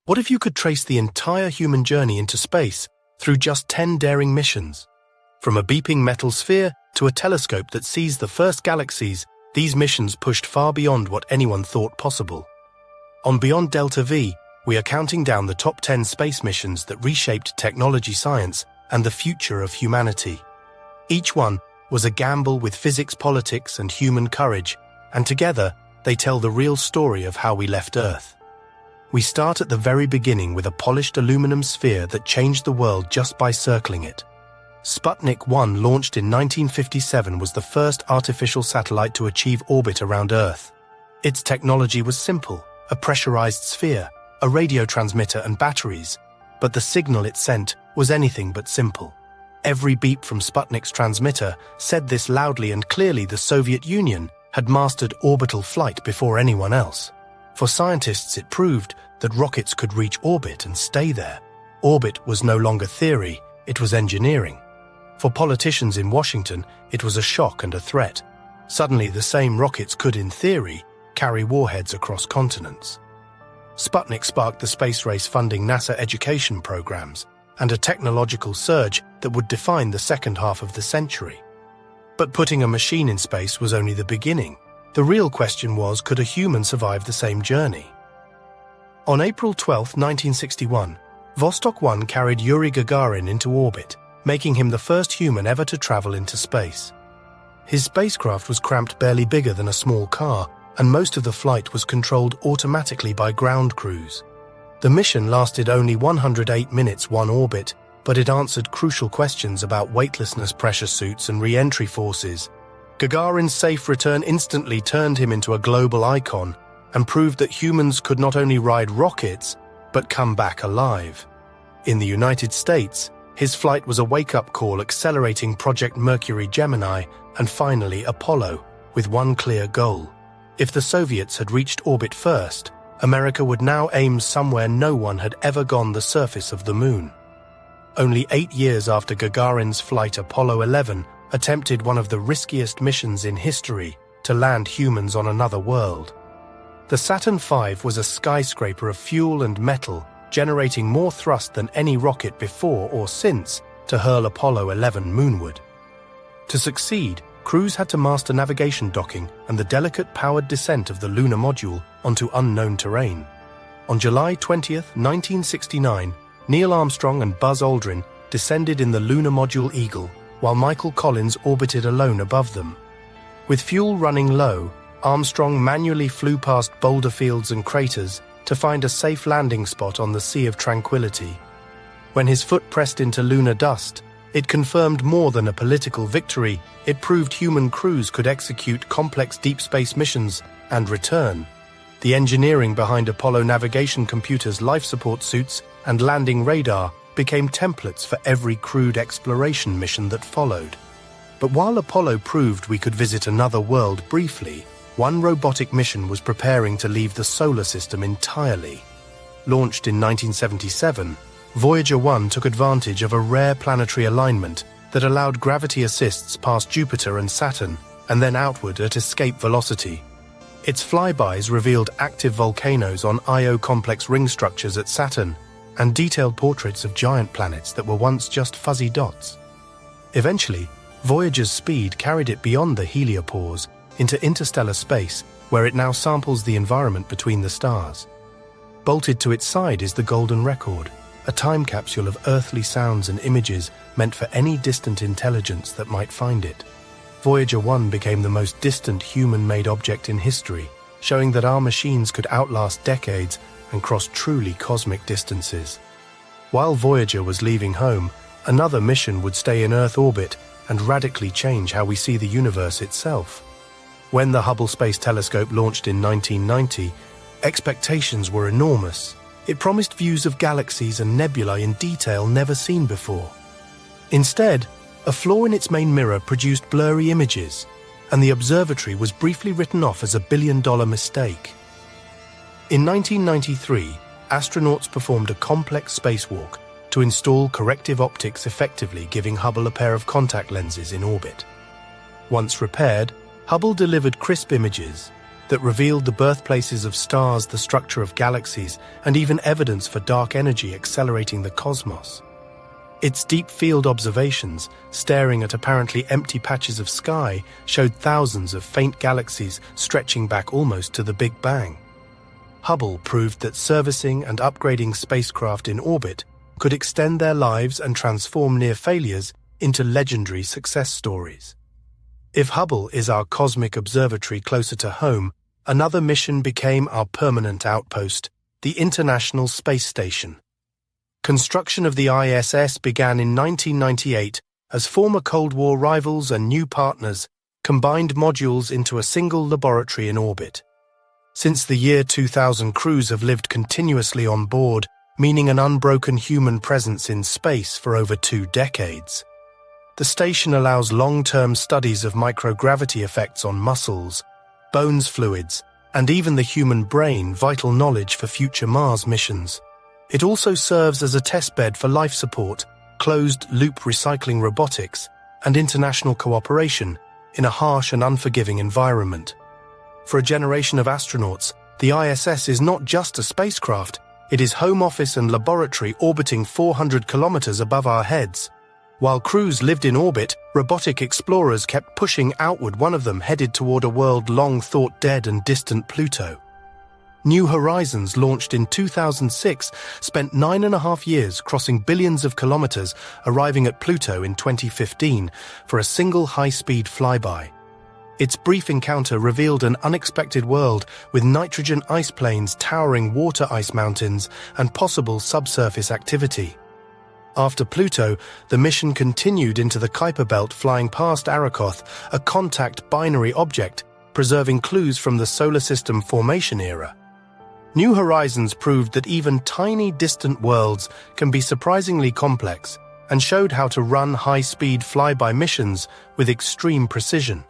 What if you could trace the entire human journey into space through just 10 daring missions? From a beeping metal sphere to a telescope that sees the first galaxies, these missions pushed far beyond what anyone thought possible. On Beyond Delta V, we are counting down the top 10 space missions that reshaped technology science and the future of humanity. Each one was a gamble with physics, politics, and human courage, and together they tell the real story of how we left Earth. We start at the very beginning with a polished aluminum sphere that changed the world just by circling it. Sputnik 1, launched in 1957, was the first artificial satellite to achieve orbit around Earth. Its technology was simple: a pressurized sphere, a radio transmitter, and batteries. But the signal it sent was anything but simple. Every beep from Sputnik's transmitter said this loudly and clearly: the Soviet Union had mastered orbital flight before anyone else. For scientists, it proved that rockets could reach orbit and stay there. Orbit was no longer theory, it was engineering. For politicians in Washington, it was a shock and a threat. Suddenly, the same rockets could, in theory, carry warheads across continents. Sputnik sparked the space race, funding NASA education programs and a technological surge that would define the second half of the century. But putting a machine in space was only the beginning. The real question was, could a human survive the same journey? On April 12, 1961, Vostok 1 carried Yuri Gagarin into orbit, making him the first human ever to travel into space. His spacecraft was cramped, barely bigger than a small car, and most of the flight was controlled automatically by ground crews. The mission lasted only 108 minutes on orbit, but it answered crucial questions about weightlessness, pressure suits, and re-entry forces. Gagarin's safe return instantly turned him into a global icon and proved that humans could not only ride rockets, but come back alive. In the United States, his flight was a wake-up call, accelerating Project Mercury, Gemini, and finally Apollo, with one clear goal. If the Soviets had reached orbit first, America would now aim somewhere no one had ever gone: the surface of the moon. Only 8 years after Gagarin's flight, Apollo 11 attempted one of the riskiest missions in history to land humans on another world. The Saturn V was a skyscraper of fuel and metal, generating more thrust than any rocket before or since to hurl Apollo 11 moonward. To succeed, crews had to master navigation, docking, and the delicate powered descent of the lunar module onto unknown terrain. On July 20, 1969, Neil Armstrong and Buzz Aldrin descended in the lunar module Eagle, while Michael Collins orbited alone above them. With fuel running low, Armstrong manually flew past boulder fields and craters to find a safe landing spot on the Sea of Tranquility. When his foot pressed into lunar dust, it confirmed more than a political victory. It proved human crews could execute complex deep space missions and return. The engineering behind Apollo navigation computers, life support suits, and landing radar became templates for every crewed exploration mission that followed. But while Apollo proved we could visit another world briefly, one robotic mission was preparing to leave the solar system entirely. Launched in 1977, Voyager 1 took advantage of a rare planetary alignment that allowed gravity assists past Jupiter and Saturn and then outward at escape velocity. Its flybys revealed active volcanoes on Io complex ring structures at Saturn and detailed portraits of giant planets that were once just fuzzy dots. Eventually, Voyager's speed carried it beyond the heliopause into interstellar space, where it now samples the environment between the stars. Bolted to its side is the Golden Record, a time capsule of earthly sounds and images meant for any distant intelligence that might find it. Voyager 1 became the most distant human-made object in history, showing that our machines could outlast decades and cross truly cosmic distances. While Voyager was leaving home, another mission would stay in Earth orbit and radically change how we see the universe itself. When the Hubble Space Telescope launched in 1990, expectations were enormous. It promised views of galaxies and nebulae in detail never seen before. Instead, a flaw in its main mirror produced blurry images, and the observatory was briefly written off as a billion-dollar mistake. In 1993, astronauts performed a complex spacewalk to install corrective optics, effectively giving Hubble a pair of contact lenses in orbit. Once repaired, Hubble delivered crisp images, that revealed the birthplaces of stars, the structure of galaxies, and even evidence for dark energy accelerating the cosmos. Its deep-field observations, staring at apparently empty patches of sky, showed thousands of faint galaxies stretching back almost to the Big Bang. Hubble proved that servicing and upgrading spacecraft in orbit could extend their lives and transform near failures into legendary success stories. If Hubble is our cosmic observatory closer to home, another mission became our permanent outpost, the International Space Station. Construction of the ISS began in 1998 as former Cold War rivals and new partners combined modules into a single laboratory in orbit. Since the year 2000, crews have lived continuously on board, meaning an unbroken human presence in space for over 2 decades. The station allows long-term studies of microgravity effects on muscles, bones fluids, and even the human brain, vital knowledge for future Mars missions. It also serves as a testbed for life support, closed-loop recycling robotics, and international cooperation in a harsh and unforgiving environment. For a generation of astronauts, the ISS is not just a spacecraft, it is home office and laboratory orbiting 400 kilometers above our heads. While crews lived in orbit, robotic explorers kept pushing outward, one of them headed toward a world long thought dead and distant, Pluto. New Horizons, launched in 2006, spent 9.5 years crossing billions of kilometers, arriving at Pluto in 2015 for a single high-speed flyby. Its brief encounter revealed an unexpected world with nitrogen ice plains, towering water ice mountains, and possible subsurface activity. After Pluto, the mission continued into the Kuiper Belt, flying past Arakoth, a contact binary object, preserving clues from the solar system formation era. New Horizons proved that even tiny, distant worlds can be surprisingly complex and showed how to run high-speed flyby missions with extreme precision.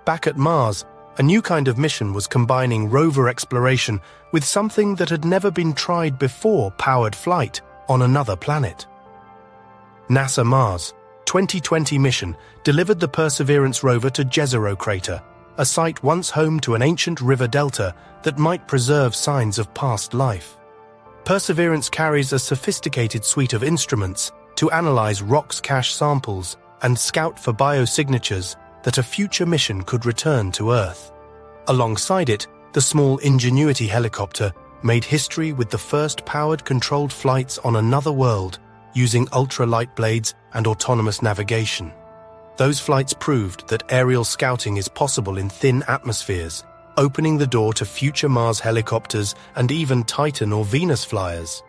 Back at Mars, a new kind of mission was combining rover exploration with something that had never been tried before: powered flight on another planet. NASA Mars 2020 mission delivered the Perseverance rover to Jezero crater, a site once home to an ancient river delta that might preserve signs of past life. Perseverance carries a sophisticated suite of instruments to analyze rocks, cache samples, and scout for biosignatures that a future mission could return to Earth. Alongside it, the small Ingenuity helicopter made history with the first powered controlled flights on another world using ultralight blades and autonomous navigation. Those flights proved that aerial scouting is possible in thin atmospheres, opening the door to future Mars helicopters and even Titan or Venus flyers.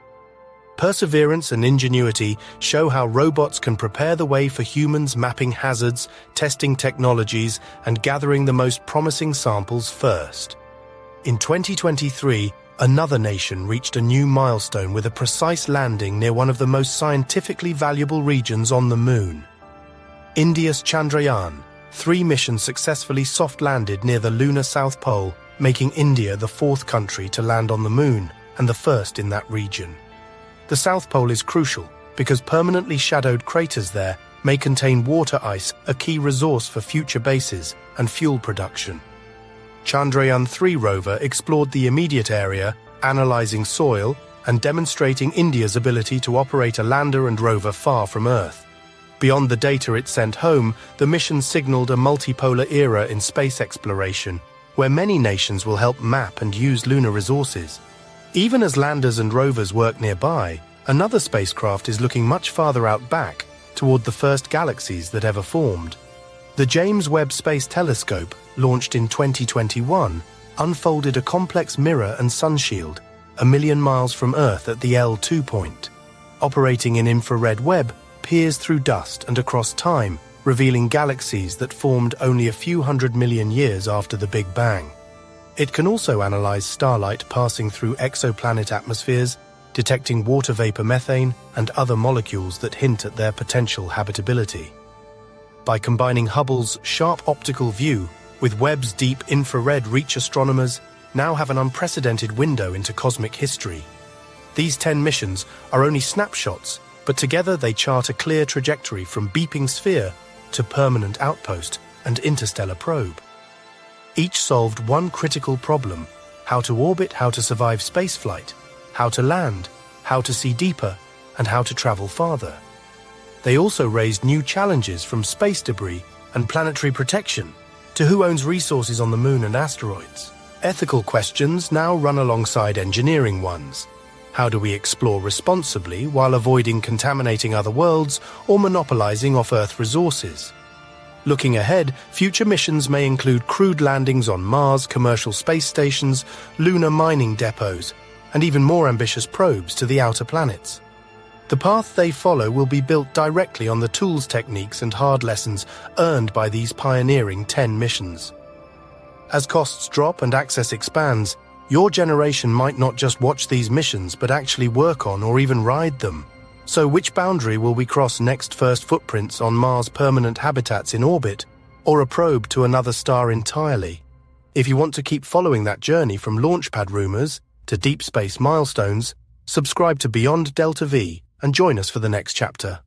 Perseverance and Ingenuity show how robots can prepare the way for humans, mapping hazards, testing technologies, and gathering the most promising samples first. In 2023, another nation reached a new milestone with a precise landing near one of the most scientifically valuable regions on the Moon. India's Chandrayaan-3 mission successfully soft-landed near the lunar South Pole, making India the 4th country to land on the Moon and the first in that region. The South Pole is crucial because permanently shadowed craters there may contain water ice, a key resource for future bases and fuel production. Chandrayaan-3 rover explored the immediate area, analyzing soil and demonstrating India's ability to operate a lander and rover far from Earth. Beyond the data it sent home, the mission signaled a multipolar era in space exploration, where many nations will help map and use lunar resources. Even as landers and rovers work nearby, another spacecraft is looking much farther out back, toward the first galaxies that ever formed. The James Webb Space Telescope, launched in 2021, unfolded a complex mirror and sunshield, 1 million miles from Earth at the L2 point. Operating in infrared web, peers through dust and across time, revealing galaxies that formed only a few 100 million years after the Big Bang. It can also analyze starlight passing through exoplanet atmospheres, detecting water vapor, methane, and other molecules that hint at their potential habitability. By combining Hubble's sharp optical view with Webb's deep infrared reach, astronomers now have an unprecedented window into cosmic history. These 10 missions are only snapshots, but together they chart a clear trajectory from beeping sphere to permanent outpost and interstellar probe. Each solved one critical problem: how to orbit, how to survive spaceflight, how to land, how to see deeper, and how to travel farther. They also raised new challenges, from space debris and planetary protection to who owns resources on the moon and asteroids. Ethical questions now run alongside engineering ones. How do we explore responsibly while avoiding contaminating other worlds or monopolizing off Earth resources? Looking ahead, future missions may include crewed landings on Mars, commercial space stations, lunar mining depots, and even more ambitious probes to the outer planets. The path they follow will be built directly on the tools, techniques, and hard lessons earned by these pioneering 10 missions. As costs drop and access expands, your generation might not just watch these missions but actually work on or even ride them. So which boundary will we cross next? First footprints on Mars' permanent habitats in orbit, or a probe to another star entirely? If you want to keep following that journey from launchpad rumors to deep space milestones, subscribe to Beyond Delta V and join us for the next chapter.